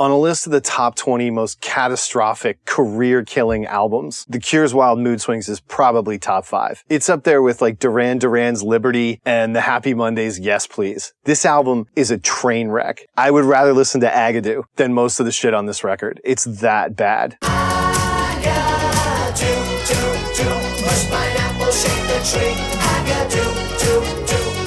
On a list of the top 20 most catastrophic, career-killing albums, The Cure's Wild Mood Swings is probably top 5. It's up there with like Duran Duran's Liberty and the Happy Mondays' Yes Please. This album is a train wreck. I would rather listen to Agadoo than most of the shit on this record. It's that bad. I got to push pineapple, shake the tree. I got to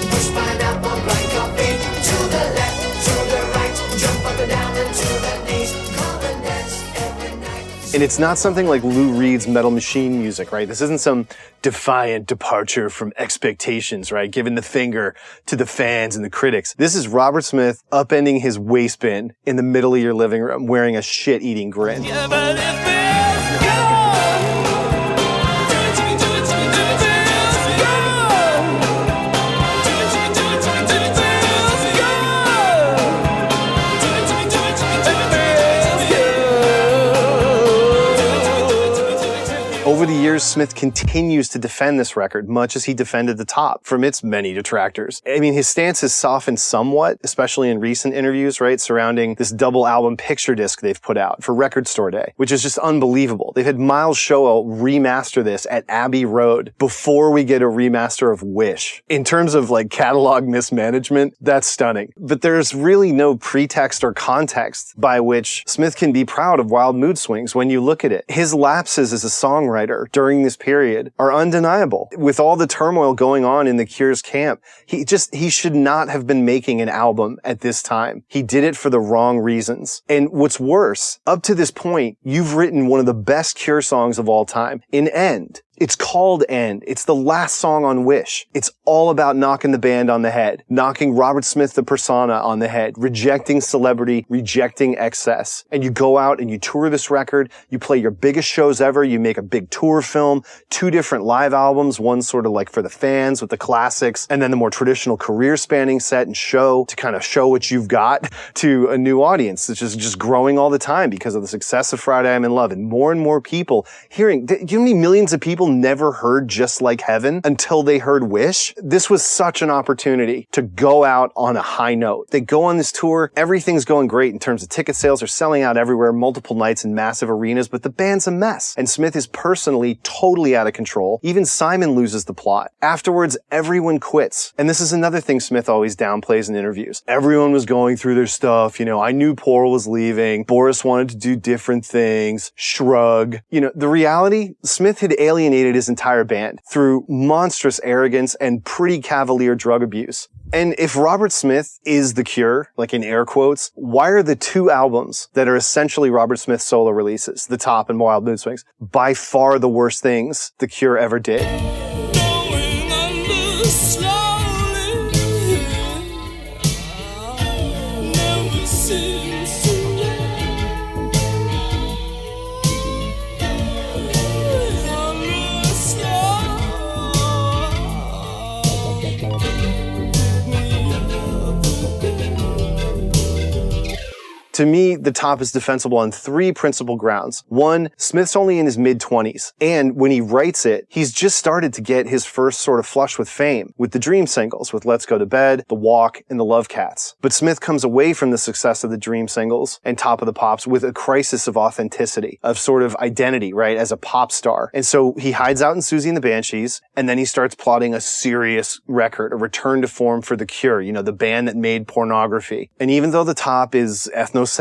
push pineapple, grind coffee. To the left, to the right, jump up and down and to the knees. Come and dance every night. And it's not something like Lou Reed's Metal Machine music, right? This isn't some defiant departure from expectations, right? Giving the finger to the fans and the critics. This is Robert Smith upending his waste bin in the middle of your living room wearing a shit-eating grin. Yeah, but it feels good. Over the years, Smith continues to defend this record, much as he defended The Top from its many detractors. I mean, his stance has softened somewhat, especially in recent interviews, right, surrounding this double album picture disc they've put out for Record Store Day, which is just unbelievable. They've had Miles Showell remaster this at Abbey Road before we get a remaster of Wish. In terms of like catalog mismanagement, that's stunning. But there's really no pretext or context by which Smith can be proud of Wild Mood Swings when you look at it. His lapses as a songwriter during this period are undeniable. With all the turmoil going on in the Cure's camp, he should not have been making an album at this time. He did it for the wrong reasons. And what's worse, up to this point, you've written one of the best Cure songs of all time, in End. It's called End. It's the last song on Wish. It's all about knocking the band on the head, knocking Robert Smith the persona on the head, rejecting celebrity, rejecting excess. And you go out and you tour this record, you play your biggest shows ever, you make a big tour film, 2 different live albums, one sort of like for the fans with the classics, and then the more traditional career-spanning set and show to kind of show what you've got to a new audience, which is just growing all the time because of the success of Friday I'm in Love, and more people hearing. Do you know how many millions of people never heard Just Like Heaven until they heard Wish? This was such an opportunity to go out on a high note. They go on this tour, everything's going great in terms of ticket sales, are selling out everywhere, multiple nights in massive arenas, but the band's a mess. And Smith is personally totally out of control. Even Simon loses the plot. Afterwards, everyone quits. And this is another thing Smith always downplays in interviews. Everyone was going through their stuff, I knew Paul was leaving, Boris wanted to do different things, shrug. The reality, Smith had alienated his entire band through monstrous arrogance and pretty cavalier drug abuse. And if Robert Smith is The Cure, like in air quotes, why are the 2 albums that are essentially Robert Smith solo releases, The Top and Wild Mood Swings, by far the worst things The Cure ever did? To me, The Top is defensible on 3 principal grounds. 1, Smith's only in his mid-20s, and when he writes it, he's just started to get his first sort of flush with fame, with the Dream singles, with Let's Go to Bed, The Walk, and The Love Cats. But Smith comes away from the success of the Dream singles and Top of the Pops with a crisis of authenticity, of sort of identity, right, as a pop star. And so he hides out in Susie and the Banshees, and then he starts plotting a serious record, a return to form for The Cure, the band that made Pornography. And even though The Top is ethnocentric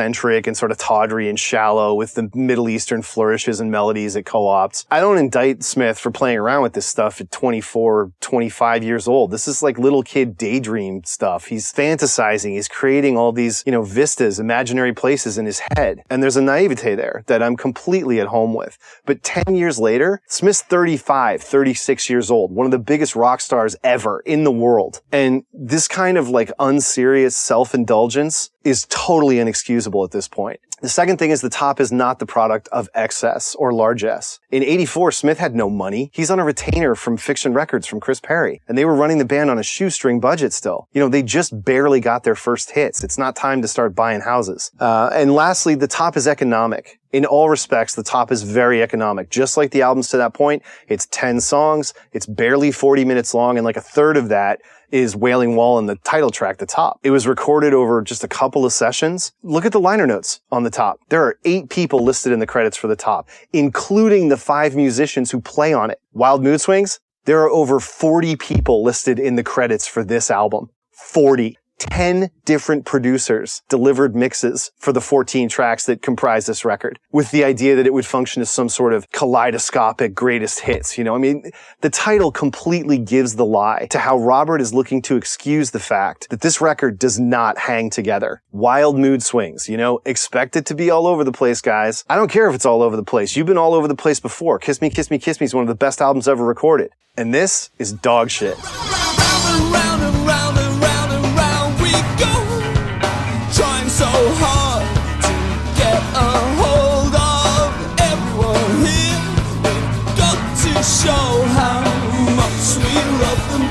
and sort of tawdry and shallow with the Middle Eastern flourishes and melodies it co-opts, I don't indict Smith for playing around with this stuff at 24, 25 years old. This is like little kid daydream stuff. He's fantasizing. He's creating all these, vistas, imaginary places in his head. And there's a naivete there that I'm completely at home with. But 10 years later, Smith's 35, 36 years old, one of the biggest rock stars ever in the world. And this kind of like unserious self-indulgence is totally inexcusable at this point. The second thing is The Top is not the product of excess or largesse. In '84, Smith had no money. He's on a retainer from Fiction Records from Chris Perry, and they were running the band on a shoestring budget still. They just barely got their first hits. It's not time to start buying houses. And lastly, The Top is economic. In all respects, The Top is very economic. Just like the albums to that point, it's 10 songs, it's barely 40 minutes long, and like a third of that is Wailing Wall and the title track, The Top. It was recorded over just a couple of sessions. Look at the liner notes on The Top. There are 8 people listed in the credits for The Top, including the 5 musicians who play on it. Wild Mood Swings, there are over 40 people listed in the credits for this album. 40. 10 different producers delivered mixes for the 14 tracks that comprise this record, with the idea that it would function as some sort of kaleidoscopic greatest hits. You know, I mean, the title completely gives the lie to how Robert is looking to excuse the fact that this record does not hang together. Wild Mood Swings, you know, expect it to be all over the place, guys. I don't care if it's all over the place. You've been all over the place before. Kiss Me, Kiss Me, Kiss Me is one of the best albums ever recorded. And this is dog shit. So hard to get a hold of everyone here. We've got to show how much we love them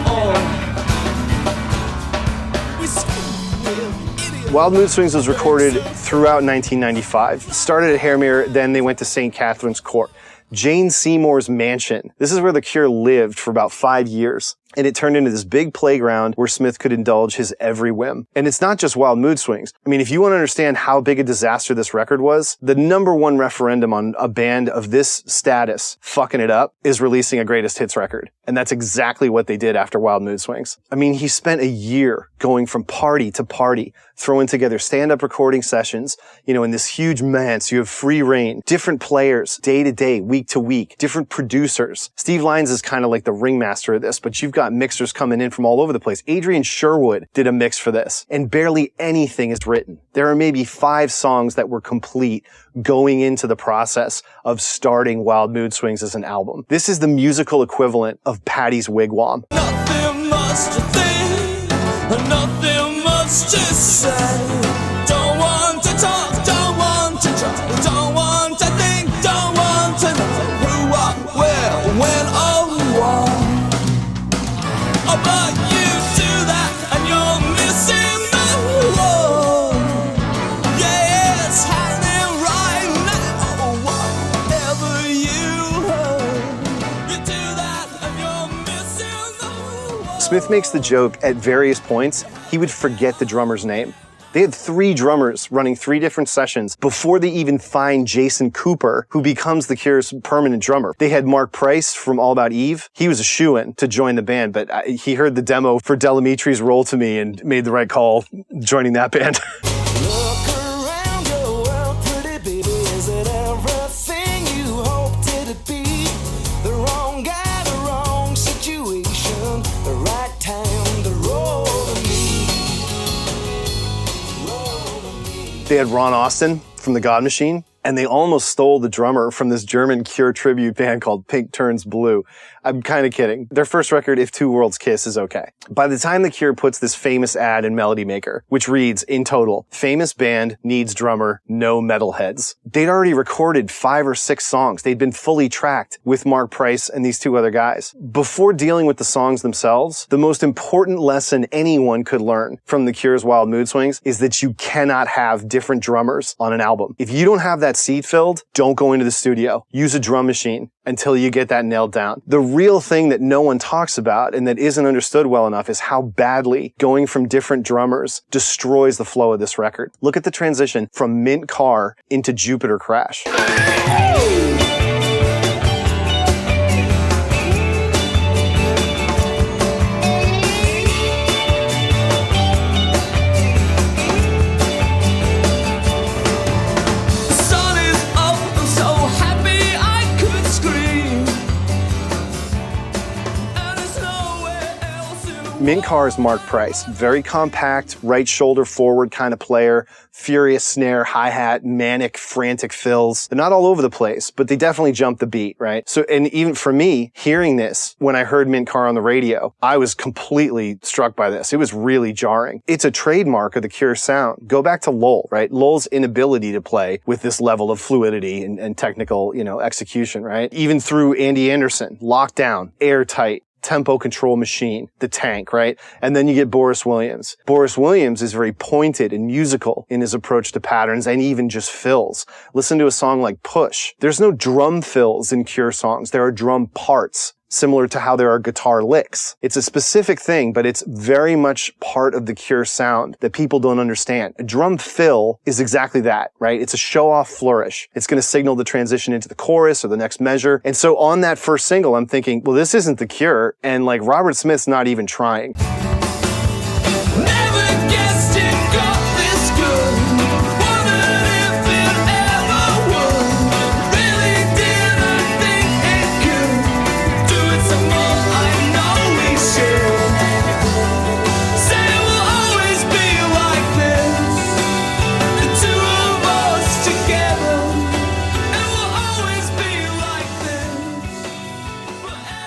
all. Wild Mood Swings was recorded throughout 1995. Started at Hairmere, then they went to St. Catherine's Court. Jane Seymour's mansion. This is where the Cure lived for about 5 years. And it turned into this big playground where Smith could indulge his every whim. And it's not just Wild Mood Swings. I mean, if you want to understand how big a disaster this record was, the #1 referendum on a band of this status fucking it up is releasing a greatest hits record. And that's exactly what they did after Wild Mood Swings. I mean, he spent a year going from party to party, throwing together stand-up recording sessions, you know, in this huge manse. You have free reign, different players, day to day, week to week, different producers. Steve Lyons is kind of like the ringmaster of this, but you've got mixers coming in from all over the place. Adrian Sherwood did a mix for this, and barely anything is written. There are maybe 5 songs that were complete going into the process of starting Wild Mood Swings as an album. This is the musical equivalent of Paddy's Wigwam. Nothing much to think, nothing much to say. Don't want to talk, don't want to try, don't want to think, don't want to know who, what, where, when, or why. Oh, but you do that and you're missing the one. Yeah, it's happening right now. Whatever you heard, you do that and you're missing the one. Smith makes the joke at various points, he would forget the drummer's name. They had 3 drummers running 3 different sessions before they even find Jason Cooper, who becomes the Cure's permanent drummer. They had Mark Price from All About Eve. He was a shoo-in to join the band, but he heard the demo for Delamitri's Roll to Me and made the right call joining that band. Look around your world, pretty baby. Is it everything you hoped it'd be? The wrong guy, the wrong situation, the right time to roll to me. They had Ron Austin from the God Machine, and they almost stole the drummer from this German Cure tribute band called Pink Turns Blue. I'm kind of kidding. Their first record, If Two Worlds Kiss, is okay. By the time the Cure puts this famous ad in Melody Maker, which reads, in total, famous band, needs drummer, no metalheads. They'd already recorded 5 or 6 songs. They'd been fully tracked with Mark Price and these 2 other guys. Before dealing with the songs themselves, the most important lesson anyone could learn from the Cure's Wild Mood Swings is that you cannot have different drummers on an album. If you don't have that seat filled, don't go into the studio. Use a drum machine until you get that nailed down. The real thing that no one talks about and that isn't understood well enough is how badly going from different drummers destroys the flow of this record. Look at the transition from Mint Car into Jupiter Crash. Mint Car's Mark Price, very compact, right shoulder forward kind of player, furious snare, hi-hat, manic, frantic fills. They're not all over the place, but they definitely jump the beat, right? So, and even for me, hearing this, when I heard Mint Car on the radio, I was completely struck by this. It was really jarring. It's a trademark of the Cure sound. Go back to Lowell, right? Lowell's inability to play with this level of fluidity and technical, execution, right? Even through Andy Anderson, Lockdown, Airtight, Tempo Control Machine, The Tank, right? And then you get Boris Williams. Boris Williams is very pointed and musical in his approach to patterns and even just fills. Listen to a song like Push. There's no drum fills in Cure songs. There are drum parts. similar to how there are guitar licks. It's a specific thing, but it's very much part of the Cure sound that people don't understand. A drum fill is exactly that, right? It's a show-off flourish. It's going to signal the transition into the chorus or the next measure. And so on that first single, I'm thinking, well, this isn't the Cure, and like Robert Smith's not even trying. Never guessed it got this good. Wondered if it ever would. Really didn't think it could. Do it some more, I know we should. Say it will always be like this. The two of us together. It will always be like this.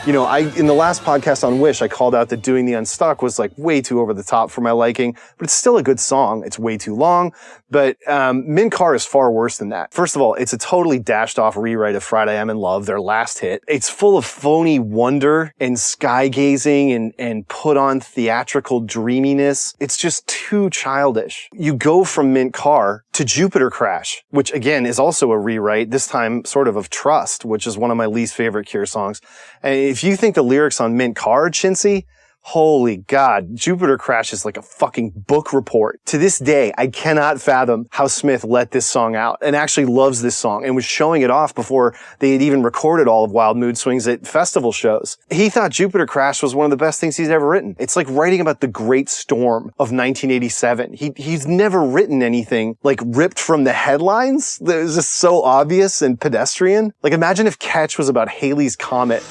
You know, in the last podcast on Wish, I called out that Doing the Unstuck was like way too over the top for my liking, but it's still a good song. It's way too long, but Mint Car is far worse than that. First of all, it's a totally dashed off rewrite of Friday I'm in Love, their last hit. It's full of phony wonder and sky gazing and put on theatrical dreaminess. It's just too childish. You go from Mint Car to Jupiter Crash, which again is also a rewrite, this time sort of Trust, which is one of my least favorite Cure songs. And if you think the lyrics on Mint Car are chintzy, holy God, Jupiter Crash is like a fucking book report. To this day, I cannot fathom how Smith let this song out and actually loves this song and was showing it off before they had even recorded all of Wild Mood Swings at festival shows. He thought Jupiter Crash was one of the best things he's ever written. It's like writing about the Great Storm of 1987. He's never written anything like ripped from the headlines that was just so obvious and pedestrian. Like imagine if Catch was about Halley's Comet.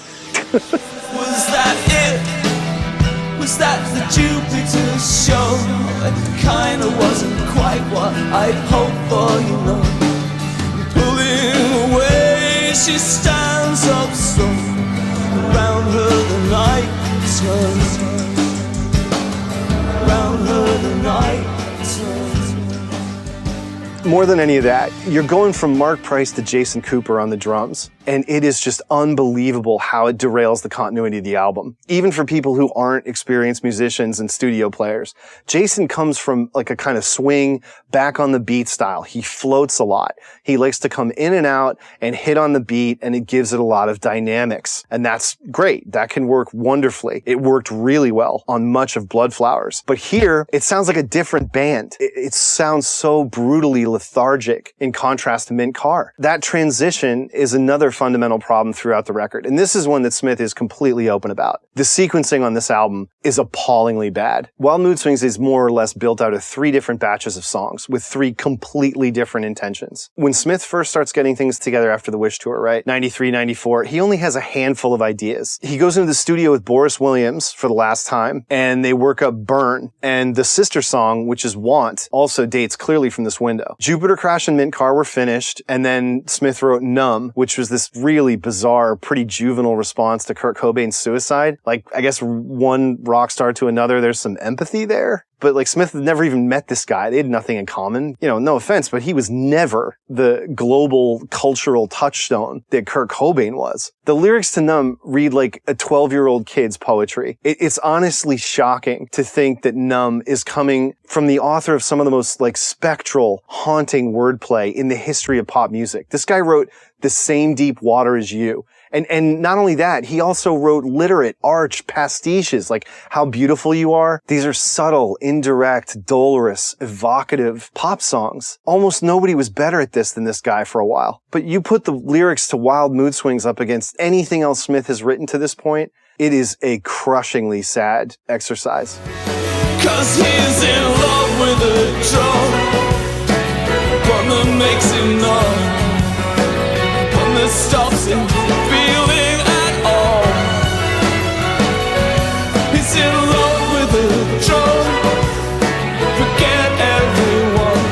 Was that it? Was that the Jupiter show? It kinda wasn't quite what I'd hoped for, you know. Pulling away, she stands up so around her the night turns. Around her the night turns. More than any of that, you're going from Mark Price to Jason Cooper on the drums. And it is just unbelievable how it derails the continuity of the album. Even for people who aren't experienced musicians and studio players. Jason comes from like a kind of swing, back on the beat style. He floats a lot. He likes to come in and out and hit on the beat, and it gives it a lot of dynamics. And that's great. That can work wonderfully. It worked really well on much of Bloodflowers. But here, it sounds like a different band. It sounds so brutally lethargic in contrast to Mint Car. That transition is another fundamental problem throughout the record. And this is one that Smith is completely open about. The sequencing on this album is appallingly bad. Wild Mood Swings is more or less built out of 3 different batches of songs with 3 completely different intentions. When Smith first starts getting things together after the Wish tour, right? 93, 94, he only has a handful of ideas. He goes into the studio with Boris Williams for the last time, and they work up Burn. And the sister song, which is Want, also dates clearly from this window. Jupiter Crash and Mint Car were finished, and then Smith wrote Numb, which was this really bizarre, pretty juvenile response to Kurt Cobain's suicide. Like, I guess one rock star to another, there's some empathy there. But like Smith had never even met this guy. They had nothing in common. You know, no offense, but he was never the global cultural touchstone that Kurt Cobain was. The lyrics to Numb read like a 12-year-old kid's poetry. It's honestly shocking to think that Numb is coming from the author of some of the most like spectral, haunting wordplay in the history of pop music. This guy wrote The Same Deep Water as You. And not only that, he also wrote literate, arch pastiches, like How Beautiful You Are. These are subtle, indirect, dolorous, evocative pop songs. Almost nobody was better at this than this guy for a while. But you put the lyrics to Wild Mood Swings up against anything else Smith has written to this point, it is a crushingly sad exercise. 'Cause he's in love with a drum, one that makes him numb, one that stops him feeling at all. He's in love with a drum, forget everyone.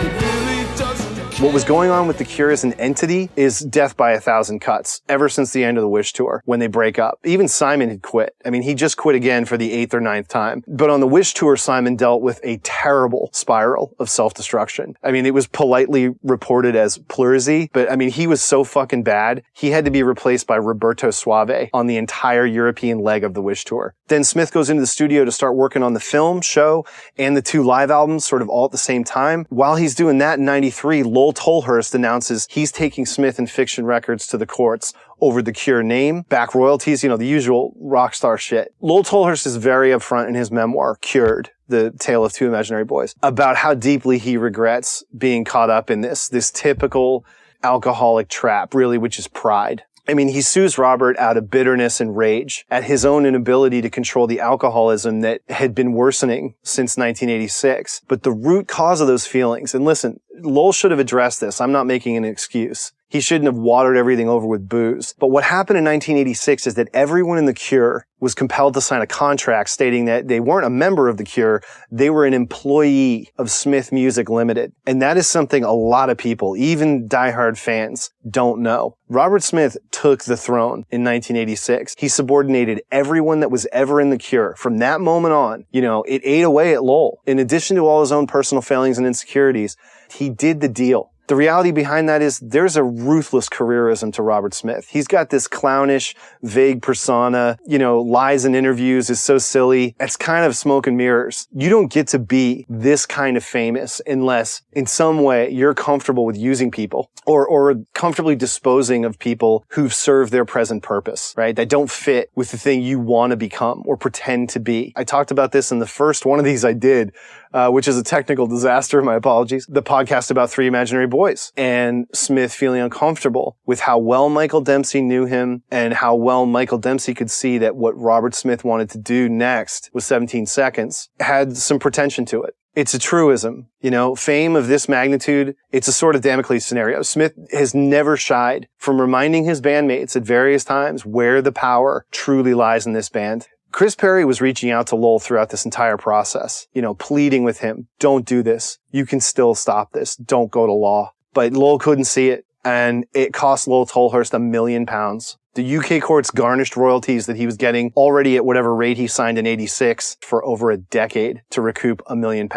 He really doesn't care. What was going on with The Cure as an entity is death by 1,000 cuts, ever since the end of the Wish tour, when they break up. Even Simon had quit. I mean, he just quit again for the 8th or 9th time. But on the Wish tour, Simon dealt with a terrible spiral of self-destruction. I mean, it was politely reported as pleurisy, but I mean, he was so fucking bad, he had to be replaced by Roberto Suave on the entire European leg of the Wish tour. Then Smith goes into the studio to start working on the film, show, and the 2 live albums sort of all at the same time. While he's doing that in 93, Lol Lowell Tolhurst announces he's taking Smith and Fiction Records to the courts over the Cure name, back royalties, the usual rock star shit. Lowell Tolhurst is very upfront in his memoir, Cured, The Tale of Two Imaginary Boys, about how deeply he regrets being caught up in this typical alcoholic trap, really, which is pride. I mean, he sues Robert out of bitterness and rage at his own inability to control the alcoholism that had been worsening since 1986. But the root cause of those feelings, and listen, Lowell should have addressed this. I'm not making an excuse. He shouldn't have watered everything over with booze. But what happened in 1986 is that everyone in the Cure was compelled to sign a contract stating that they weren't a member of the Cure, they were an employee of Smith Music Limited. And that is something a lot of people, even diehard fans, don't know. Robert Smith took the throne in 1986. He subordinated everyone that was ever in the Cure. From that moment on, it ate away at Lowell. In addition to all his own personal failings and insecurities, he did the deal. The reality behind that is there's a ruthless careerism to Robert Smith. He's got this clownish, vague persona, lies in interviews, is so silly. It's kind of smoke and mirrors. You don't get to be this kind of famous unless in some way you're comfortable with using people or comfortably disposing of people who've served their present purpose, right? That don't fit with the thing you want to become or pretend to be. I talked about this in the first one of these I did, which is a technical disaster. My apologies. The podcast about Three Imaginary Boys and Smith feeling uncomfortable with how well Michael Dempsey knew him and how well Michael Dempsey could see that what Robert Smith wanted to do next with 17 Seconds had some pretension to it. It's a truism. Fame of this magnitude, it's a sort of Damocles scenario. Smith has never shied from reminding his bandmates at various times where the power truly lies in this band. Chris Perry was reaching out to Lowell throughout this entire process, pleading with him, don't do this. You can still stop this. Don't go to law. But Lowell couldn't see it, and it cost Lowell Tolhurst £1 million. The UK courts garnished royalties that he was getting already at whatever rate he signed in 86 for over a decade to recoup £1 million.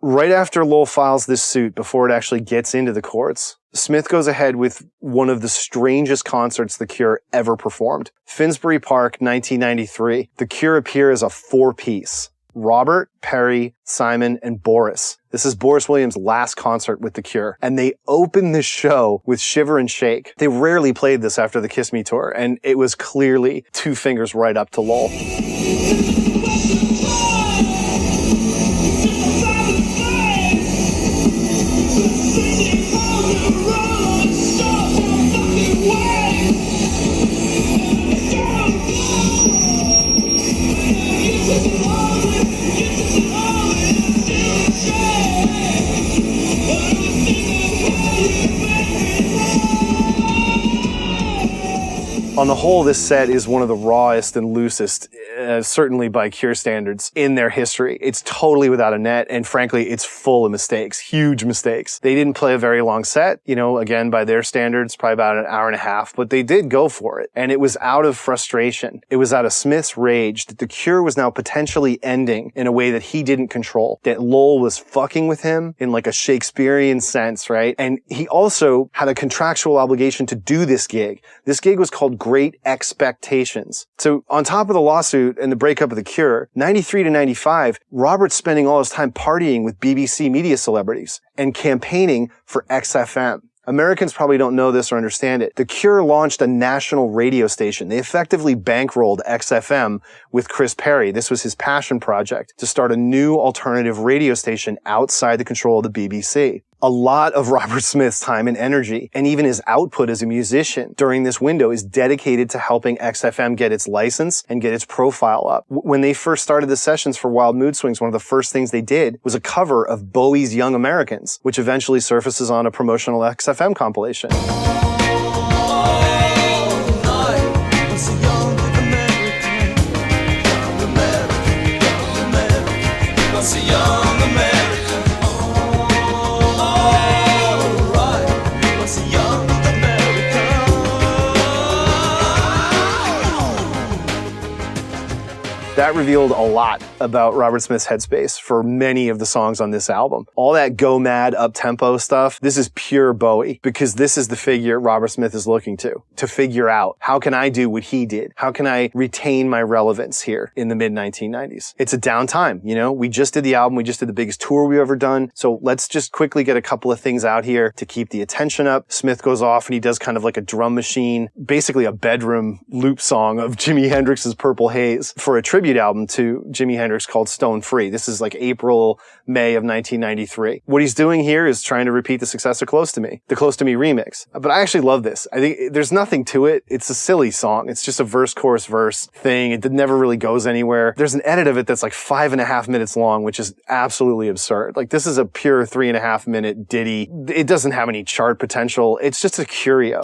Right after Lowell files this suit, before it actually gets into the courts, Smith goes ahead with one of the strangest concerts the Cure ever performed. Finsbury Park, 1993. The Cure appear as a 4-piece. Robert, Perry, Simon, and Boris. This is Boris Williams' last concert with The Cure. And they open the show with Shiver and Shake. They rarely played this after the Kiss Me tour, and it was clearly 2 fingers right up to Lowell. On the whole, this set is one of the rawest and loosest, certainly by Cure standards, in their history. It's totally without a net, and frankly, it's full of mistakes, huge mistakes. They didn't play a very long set, again, by their standards, probably about an hour and a half, but they did go for it. And it was out of frustration. It was out of Smith's rage that the Cure was now potentially ending in a way that he didn't control, that Lowell was fucking with him in like a Shakespearean sense, right? And he also had a contractual obligation to do this gig. This gig was called Great Expectations. So on top of the lawsuit and the breakup of the Cure, 93 to 95, Robert's spending all his time partying with BBC media celebrities and campaigning for XFM. Americans probably don't know this or understand it. The Cure launched a national radio station. They effectively bankrolled XFM with Chris Perry. This was his passion project, to start a new alternative radio station outside the control of the BBC. A lot of Robert Smith's time and energy, and even his output as a musician during this window, is dedicated to helping XFM get its license and get its profile up. When they first started the sessions for Wild Mood Swings, one of the first things they did was a cover of Bowie's Young Americans, which eventually surfaces on a promotional XFM compilation. That revealed a lot about Robert Smith's headspace for many of the songs on this album. All that go mad, up-tempo stuff, this is pure Bowie, because this is the figure Robert Smith is looking to figure out, how can I do what he did? How can I retain my relevance here in the mid-1990s? It's a downtime, you know? We just did the album, we just did the biggest tour we've ever done, so let's just quickly get a couple of things out here to keep the attention up. Smith goes off and he does kind of like a drum machine, basically a bedroom loop song of Jimi Hendrix's Purple Haze for a tribute album to Jimi Hendrix called Stone Free. This is like April, May of 1993. What he's doing here is trying to repeat the success of Close to Me, the Close to Me remix. But I actually love this. I think there's nothing to it. It's a silly song. It's just a verse, chorus, verse thing. It never really goes anywhere. There's an edit of it that's like 5.5 minutes long, which is absolutely absurd. Like, this is a pure 3.5 minute ditty. It doesn't have any chart potential. It's just a curio.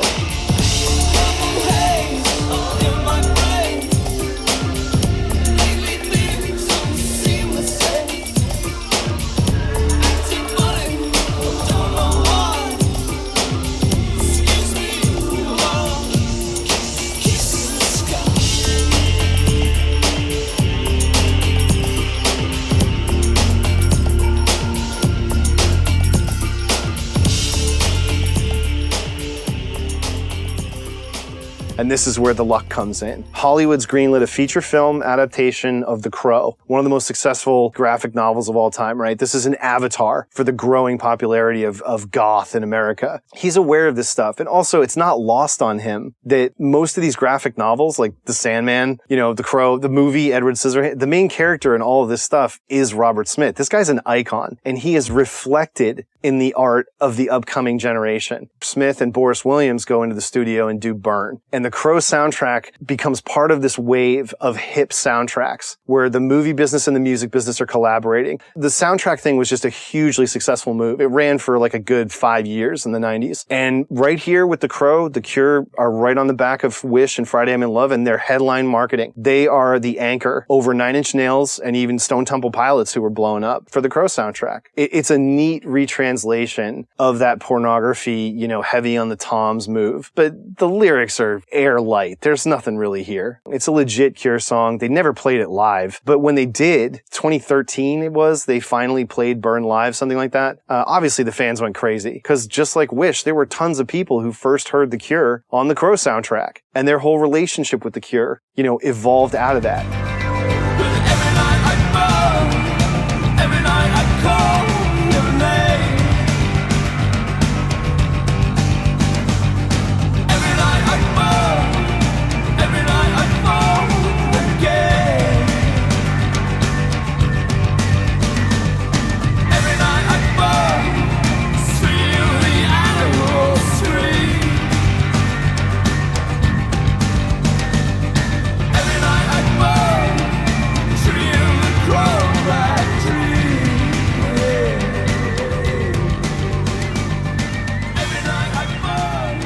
And this is where the luck comes in. Hollywood's greenlit a feature film adaptation of The Crow, one of the most successful graphic novels of all time, right? This is an avatar for the growing popularity of goth in America. He's aware of this stuff. And also, it's not lost on him that most of these graphic novels, like The Sandman, you know, The Crow, the movie, Edward Scissorhands, the main character in all of this stuff is Robert Smith. This guy's an icon, and he is reflected in the art of the upcoming generation. Smith and Boris Williams go into the studio and do Burn. And the Crow soundtrack becomes part of this wave of hip soundtracks where the movie business and the music business are collaborating. The soundtrack thing was just a hugely successful move. It ran for like a good 5 years in the 90s. And right here with The Crow, The Cure are right on the back of Wish and Friday I'm in Love, and their headline marketing. They are the anchor over Nine Inch Nails and even Stone Temple Pilots, who were blown up for the Crow soundtrack. It's a neat retranslation of that pornography, you know, heavy on the toms move. But the lyrics are air light. There's nothing really here. It's a legit Cure song. They never played it live, but when they did, 2013 it was, they finally played Burn live, something like that. Obviously the fans went crazy, because just like Wish, there were tons of people who first heard The Cure on the Crow soundtrack, and their whole relationship with The Cure, you know, evolved out of that. Every night I burn, every night I call your name. Every night I burn, every night I fall again. Every night I burn, feel the animals scream. Every night I burn, dream the crow back dream. Every night I burn,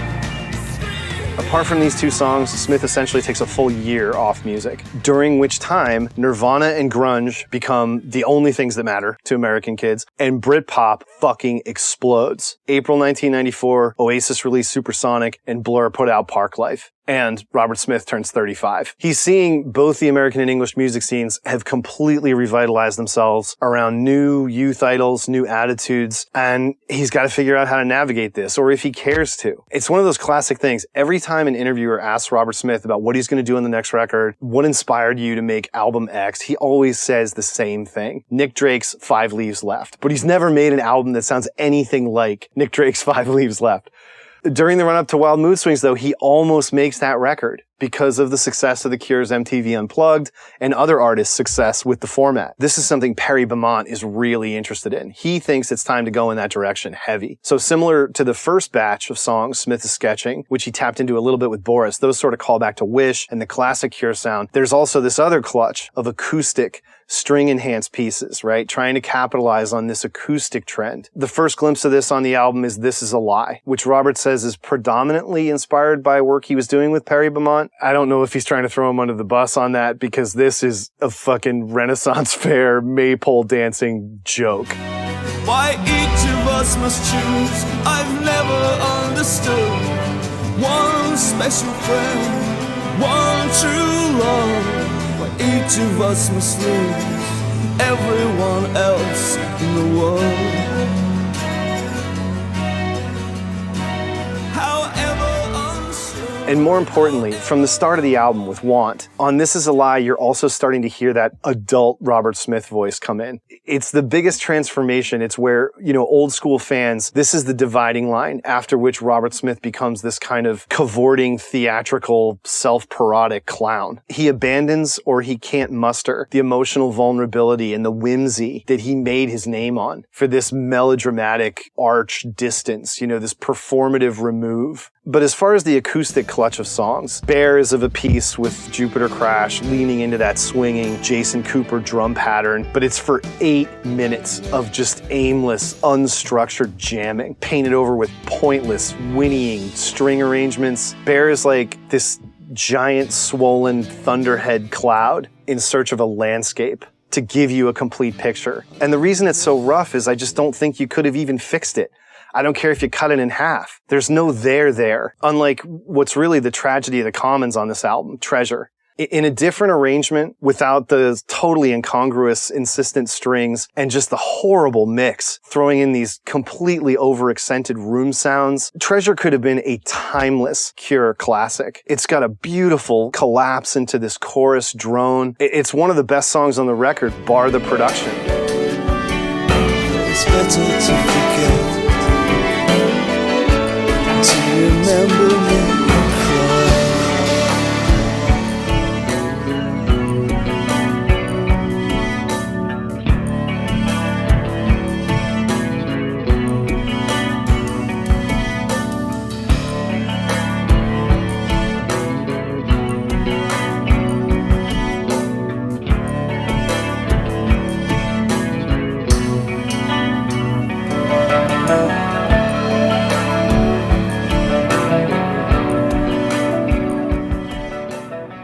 scream. Apart from these two songs, Smith essentially takes a full year off music, during which time Nirvana and grunge become the only things that matter to American kids, and Britpop fucking explodes. April 1994, Oasis released Supersonic, and Blur put out Park Life. And Robert Smith turns 35. He's seeing both the American and English music scenes have completely revitalized themselves around new youth idols, new attitudes, and he's got to figure out how to navigate this, or if he cares to. It's one of those classic things. Every time an interviewer asks Robert Smith about what he's going to do on the next record, what inspired you to make album X, he always says the same thing. Nick Drake's 5 Leaves Left. But he's never made an album that sounds anything like Nick Drake's 5 Leaves Left. During the run-up to Wild Mood Swings, though, he almost makes that record because of the success of The Cure's MTV Unplugged and other artists' success with the format. This is something Perry Beaumont is really interested in. He thinks it's time to go in that direction heavy. So similar to the first batch of songs Smith is sketching, which he tapped into a little bit with Boris, those sort of call back to Wish and the classic Cure sound. There's also this other clutch of acoustic string-enhanced pieces, right? Trying to capitalize on this acoustic trend. The first glimpse of this on the album is This Is a Lie, which Robert says is predominantly inspired by work he was doing with Perry Beaumont. I don't know if he's trying to throw him under the bus on that, because this is a fucking Renaissance fair maypole dancing joke. Why each of us must choose, I've never understood. One special friend, one true love. Why each of us must lose everyone else in the world. And more importantly, from the start of the album with Want, on This Is a Lie, you're also starting to hear that adult Robert Smith voice come in. It's the biggest transformation. It's where, old school fans, this is the dividing line after which Robert Smith becomes this kind of cavorting, theatrical, self-parodic clown. He abandons or he can't muster the emotional vulnerability and the whimsy that he made his name on for this melodramatic arch distance, this performative remove. But as far as the acoustic clutch of songs, Bear is of a piece with Jupiter Crash leaning into that swinging Jason Cooper drum pattern, but it's for 8 minutes of just aimless, unstructured jamming, painted over with pointless, whinnying string arrangements. Bear is like this giant, swollen thunderhead cloud in search of a landscape to give you a complete picture. And the reason it's so rough is I just don't think you could have even fixed it. I don't care if you cut it in half. There's no there. Unlike what's really the tragedy of the Commons on this album, Treasure. In a different arrangement, without the totally incongruous, insistent strings, and just the horrible mix, throwing in these completely over-accented room sounds, Treasure could have been a timeless Cure classic. It's got a beautiful collapse into this chorus drone. It's one of the best songs on the record, bar the production. It's better to forget. Remember me.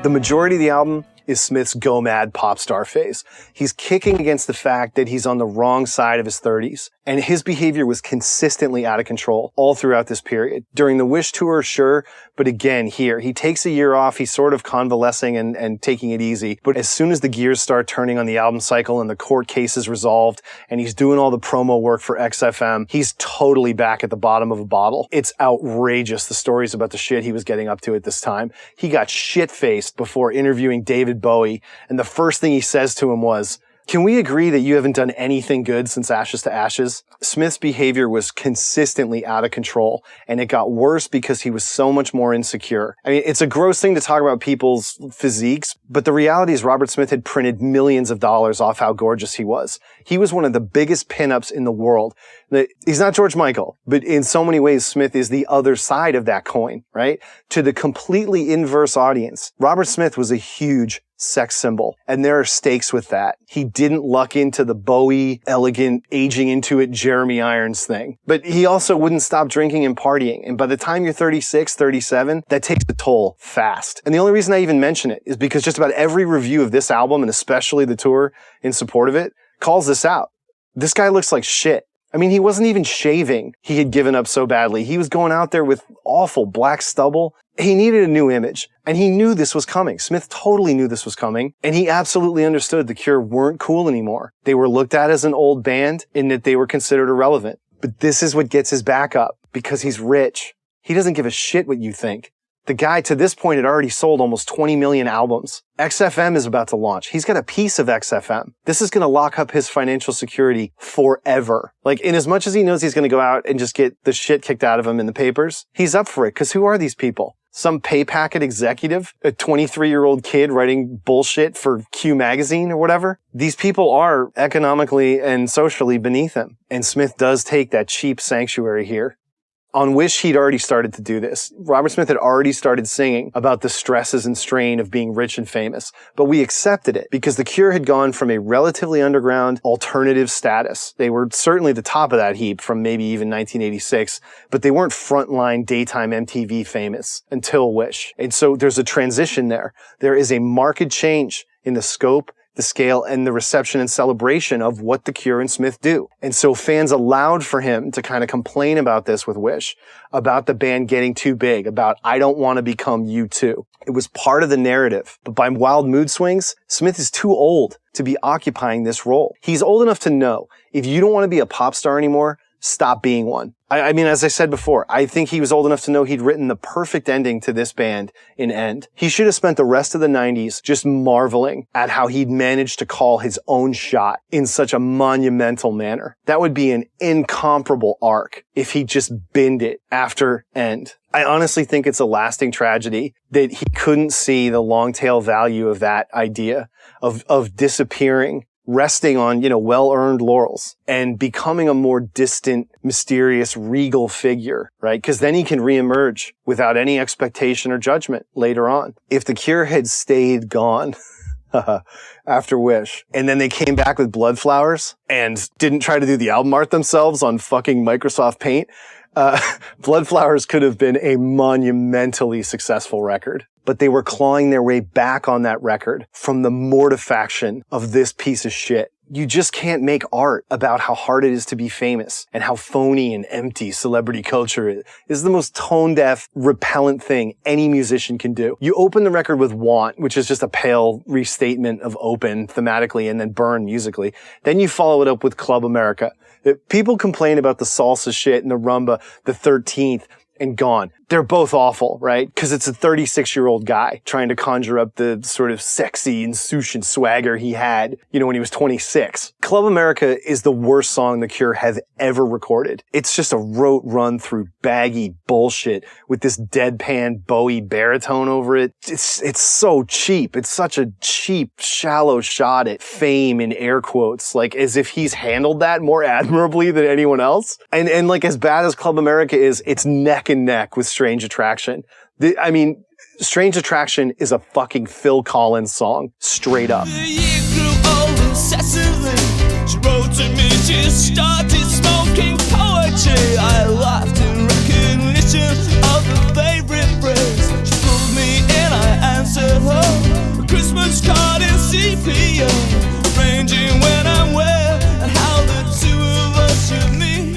The majority of the album is Smith's go mad pop star phase. He's kicking against the fact that he's on the wrong side of his 30s, and his behavior was consistently out of control all throughout this period. During the Wish tour, sure, but again here, he takes a year off, he's sort of convalescing and taking it easy, but as soon as the gears start turning on the album cycle and the court case is resolved, and he's doing all the promo work for XFM, he's totally back at the bottom of a bottle. It's outrageous, the stories about the shit he was getting up to at this time. He got shit-faced before interviewing David Bowie, and the first thing he says to him was, "Can we agree that you haven't done anything good since Ashes to Ashes?" Smith's behavior was consistently out of control, and it got worse because he was so much more insecure. I mean, it's a gross thing to talk about people's physiques, but the reality is Robert Smith had printed millions of dollars off how gorgeous he was. He was one of the biggest pinups in the world. He's not George Michael, but in so many ways, Smith is the other side of that coin, right? To the completely inverse audience, Robert Smith was a huge sex symbol, and there are stakes with that. He didn't luck into the Bowie, elegant, aging into it Jeremy Irons thing, but he also wouldn't stop drinking and partying, and by the time you're 36, 37, that takes a toll fast. And the only reason I even mention it is because just about every review of this album, and especially the tour in support of it, calls this out. This guy looks like shit. I mean, he wasn't even shaving. He had given up so badly. He was going out there with awful black stubble. He needed a new image, and he knew this was coming. Smith totally knew this was coming, and he absolutely understood the Cure weren't cool anymore. They were looked at as an old band in that they were considered irrelevant. But this is what gets his back up, because he's rich. He doesn't give a shit what you think. The guy, to this point, had already sold almost 20 million albums. XFM is about to launch. He's got a piece of XFM. This is going to lock up his financial security forever. Like, in as much as he knows he's going to go out and just get the shit kicked out of him in the papers, he's up for it, because who are these people? Some pay packet executive? A 23-year-old kid writing bullshit for Q magazine or whatever? These people are economically and socially beneath him. And Smith does take that cheap sanctuary here. On Wish, he'd already started to do this. Robert Smith had already started singing about the stresses and strain of being rich and famous, but we accepted it because the Cure had gone from a relatively underground alternative status. They were certainly the top of that heap from maybe even 1986, but they weren't frontline daytime MTV famous until Wish. And so there's a transition there. There is a marked change in the scope, the scale and the reception and celebration of what The Cure and Smith do. And so fans allowed for him to kind of complain about this with Wish, about the band getting too big, about I don't want to become U2. It was part of the narrative. But by Wild Mood Swings, Smith is too old to be occupying this role. He's old enough to know if you don't want to be a pop star anymore, stop being one. I mean, as I said before, I think he was old enough to know he'd written the perfect ending to this band in End. He should have spent the rest of the 90s just marveling at how he'd managed to call his own shot in such a monumental manner. That would be an incomparable arc if he just binned it after End. I honestly think it's a lasting tragedy that he couldn't see the long tail value of that idea of disappearing, resting on, well-earned laurels and becoming a more distant, mysterious, regal figure, right? Because then he can reemerge without any expectation or judgment later on. If The Cure had stayed gone after Wish, and then they came back with Bloodflowers and didn't try to do the album art themselves on fucking Microsoft Paint, Bloodflowers could have been a monumentally successful record. But they were clawing their way back on that record from the mortifaction of this piece of shit. You just can't make art about how hard it is to be famous and how phony and empty celebrity culture is. It's the most tone-deaf, repellent thing any musician can do. You open the record with Want, which is just a pale restatement of Open thematically and then Burn musically. Then you follow it up with Club America. People complain about the salsa shit and the rumba, the 13th, and Gone. They're both awful, right? Because it's a 36-year-old guy trying to conjure up the sort of sexy, insouciant swagger he had, when he was 26. Club America is the worst song The Cure have ever recorded. It's just a rote run through baggy bullshit with this deadpan Bowie baritone over it. It's so cheap. It's such a cheap, shallow shot at fame in air quotes, like as if he's handled that more admirably than anyone else. And like as bad as Club America is, it's neck and neck with Strange Attraction. Strange Attraction is a fucking Phil Collins song, straight up. The year grew old incessantly. She wrote to me, she started smoking poetry. I laughed in recognition of the favorite phrase. She pulled me in, I answered her. A Christmas card in sepia, arranging when I'm where and how the two of us should meet.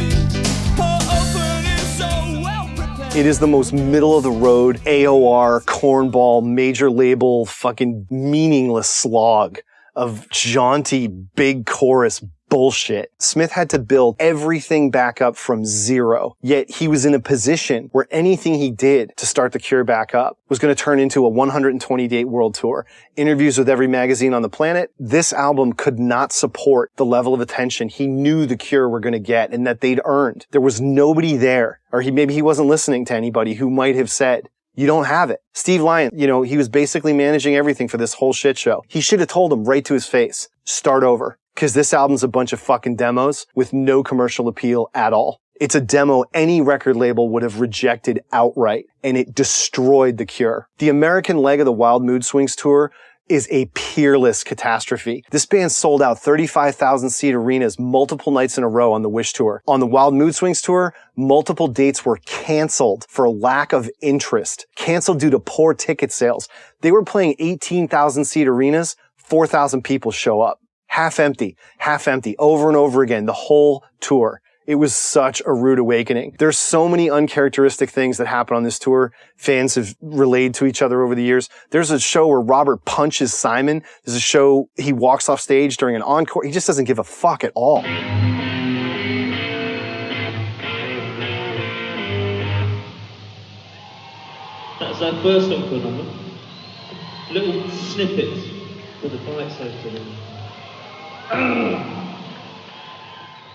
It is the most middle-of-the-road, AOR, cornball, major label, fucking meaningless slog of jaunty, big chorus bullshit. Smith had to build everything back up from zero, yet he was in a position where anything he did to start The Cure back up was going to turn into a 120-date world tour, interviews with every magazine on the planet. This album could not support the level of attention he knew The Cure were going to get and that they'd earned. There was nobody there, or maybe he wasn't listening to anybody who might have said, you don't have it. Steve Lyon, he was basically managing everything for this whole shit show. He should have told him right to his face, start over. Because this album's a bunch of fucking demos with no commercial appeal at all. It's a demo any record label would have rejected outright, and it destroyed The Cure. The American leg of the Wild Mood Swings tour is a peerless catastrophe. This band sold out 35,000-seat arenas multiple nights in a row on the Wish tour. On the Wild Mood Swings tour, multiple dates were canceled for lack of interest, canceled due to poor ticket sales. They were playing 18,000-seat arenas, 4,000 people show up. Half empty, over and over again, the whole tour. It was such a rude awakening. There's so many uncharacteristic things that happen on this tour. Fans have relayed to each other over the years. There's a show where Robert punches Simon. There's a show he walks off stage during an encore. He just doesn't give a fuck at all. That's our first encore number. Little snippets with the bites open.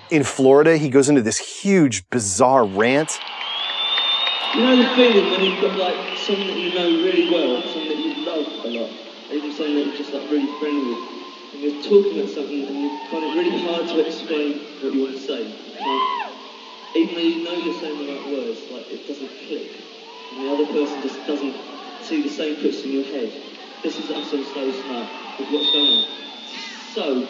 In Florida, he goes into this huge, bizarre rant. You know the feeling when you've got like someone that you know really well, someone that you love a lot, even someone that you're just like really friendly with, and you're talking about something and you find it really hard to explain what you want to say. Like, even though you know you're saying the right words, like it doesn't click, and the other person just doesn't see the same picture in your head. This is us on stage tonight with what's going on. So,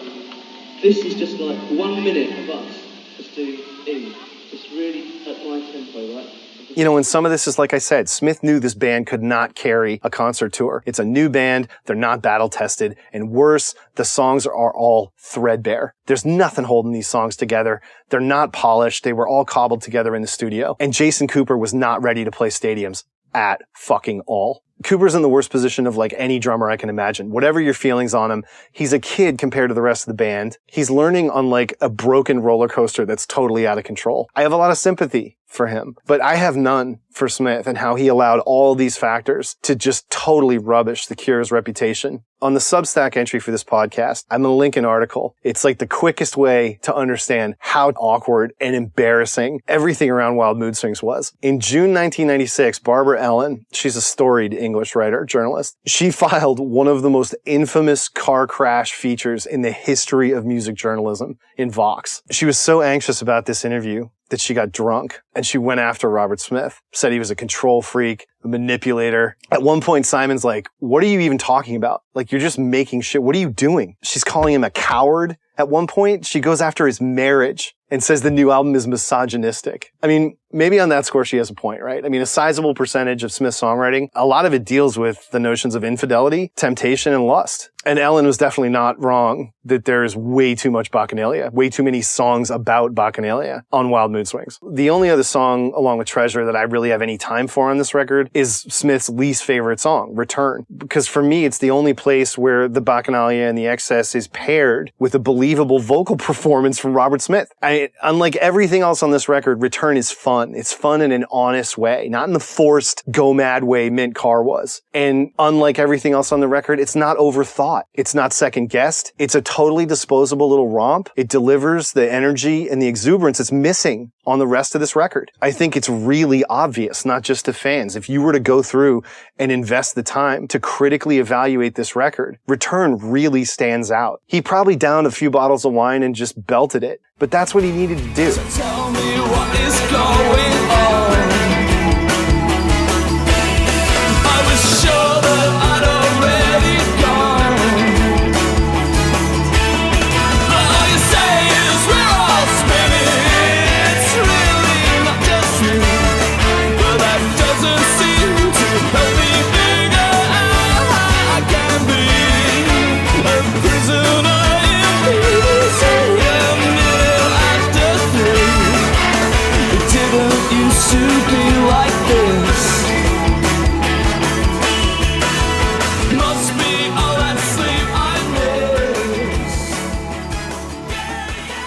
this is just like 1 minute of us just doing E, just really at my tempo, right? You know, and some of this is, like I said, Smith knew this band could not carry a concert tour. It's a new band. They're not battle tested. And worse, the songs are all threadbare. There's nothing holding these songs together. They're not polished. They were all cobbled together in the studio. And Jason Cooper was not ready to play stadiums at fucking all. Cooper's in the worst position of like any drummer I can imagine. Whatever your feelings on him, he's a kid compared to the rest of the band. He's learning on like a broken roller coaster that's totally out of control. I have a lot of sympathy for him, but I have none for Smith and how he allowed all these factors to just totally rubbish the Cure's reputation. On the Substack entry for this podcast, I'm going to link an article. It's like the quickest way to understand how awkward and embarrassing everything around Wild Mood Swings was. In June 1996, Barbara Ellen, she's a storied English writer, journalist, she filed one of the most infamous car crash features in the history of music journalism in Vox. She was so anxious about this interview that she got drunk and she went after Robert Smith, said he was a control freak, a manipulator. At one point, Simon's like, what are you even talking about? Like, you're just making shit. What are you doing? She's calling him a coward. At one point, she goes after his marriage and says the new album is misogynistic. I mean, maybe on that score, she has a point, right? I mean, a sizable percentage of Smith's songwriting, a lot of it deals with the notions of infidelity, temptation, and lust. And Ellen was definitely not wrong that there's way too much Bacchanalia, way too many songs about Bacchanalia on Wild Mood Swings. The only other song, along with Treasure, that I really have any time for on this record is Smith's least favorite song, Return. Because for me, it's the only place where the Bacchanalia and the excess is paired with a believable vocal performance from Robert Smith. Unlike everything else on this record, Return is fun. It's fun in an honest way, not in the forced go mad way Mint Carr was. And unlike everything else on the record, it's not overthought. It's not second guessed. It's a totally disposable little romp. It delivers the energy and the exuberance that's missing on the rest of this record. I think it's really obvious, not just to fans. If you were to go through and invest the time to critically evaluate this record, Return really stands out. He probably downed a few bottles of wine and just belted it, but that's what he needed to do. Tell me what is going on. I was sure that I'd already gone. But all you say is we're all spinning. It's really not just me. But that doesn't seem to help me figure out how I can be a prisoner in peace. It didn't used to be like this. Must be all that sleep I miss.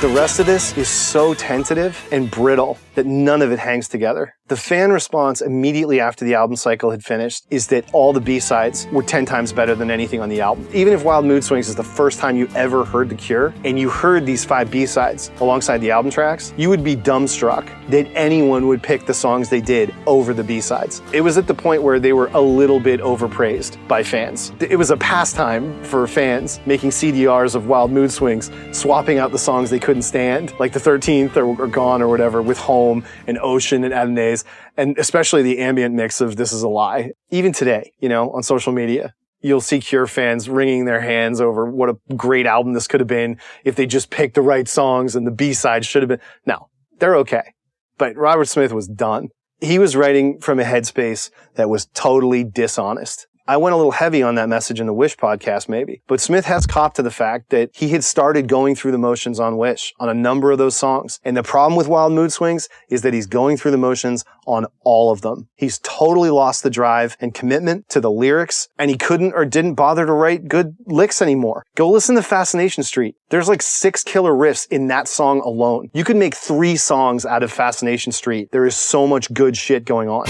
The rest of this is so tentative and brittle that none of it hangs together. The fan response immediately after the album cycle had finished is that all the B-sides were 10 times better than anything on the album. Even if Wild Mood Swings is the first time you ever heard The Cure, and you heard these 5 B-sides alongside the album tracks, you would be dumbstruck that anyone would pick the songs they did over the B-sides. It was at the point where they were a little bit overpraised by fans. It was a pastime for fans making CDRs of Wild Mood Swings, swapping out the songs they couldn't stand, like the 13th or Gone or whatever, with Home and Ocean and Adonais, and especially the ambient mix of This Is a Lie. Even today, you know, on social media, you'll see Cure fans wringing their hands over what a great album this could have been if they just picked the right songs and the B-sides should have been. No, they're okay. But Robert Smith was done. He was writing from a headspace that was totally dishonest. I went a little heavy on that message in the Wish podcast, maybe. But Smith has copped to the fact that he had started going through the motions on Wish on a number of those songs. And the problem with Wild Mood Swings is that he's going through the motions on all of them. He's totally lost the drive and commitment to the lyrics, and he couldn't or didn't bother to write good licks anymore. Go listen to Fascination Street. There's like 6 killer riffs in that song alone. You could make 3 songs out of Fascination Street. There is so much good shit going on.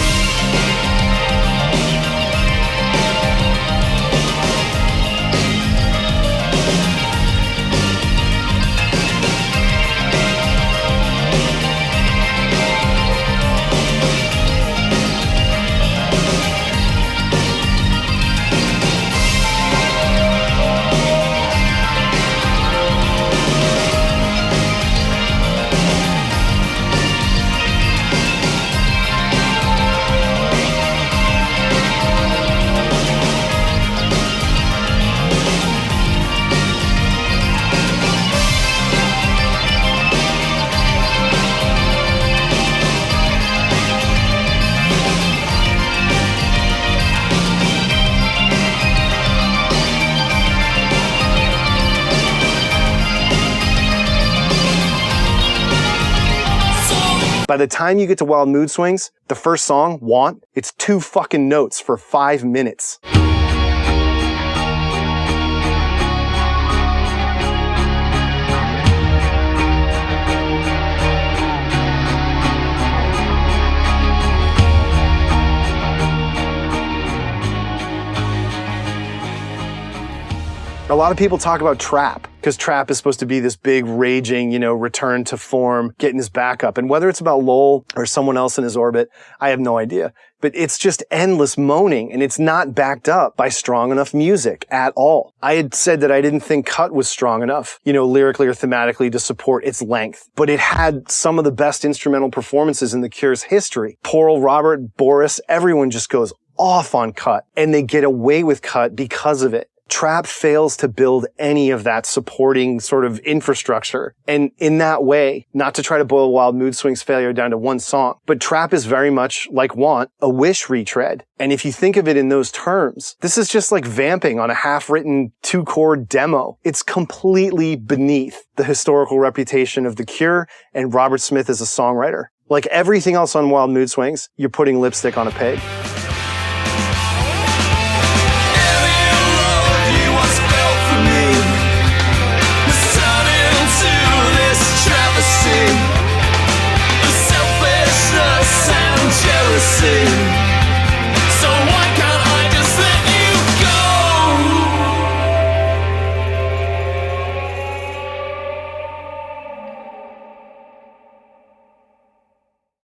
By the time you get to Wild Mood Swings, the first song, Want, it's 2 fucking notes for 5 minutes. A lot of people talk about trap, because trap is supposed to be this big, raging, return to form, getting his back up. And whether it's about Lowell or someone else in his orbit, I have no idea. But it's just endless moaning, and it's not backed up by strong enough music at all. I had said that I didn't think Cut was strong enough, lyrically or thematically to support its length. But it had some of the best instrumental performances in The Cure's history. Poor old Robert, Boris, everyone just goes off on Cut, and they get away with Cut because of it. Trap fails to build any of that supporting sort of infrastructure. And in that way, not to try to boil Wild Mood Swings' failure down to one song, but Trap is very much like Want, a Wish retread. And if you think of it in those terms, this is just like vamping on a half-written 2-chord demo. It's completely beneath the historical reputation of The Cure and Robert Smith as a songwriter. Like everything else on Wild Mood Swings, you're putting lipstick on a pig.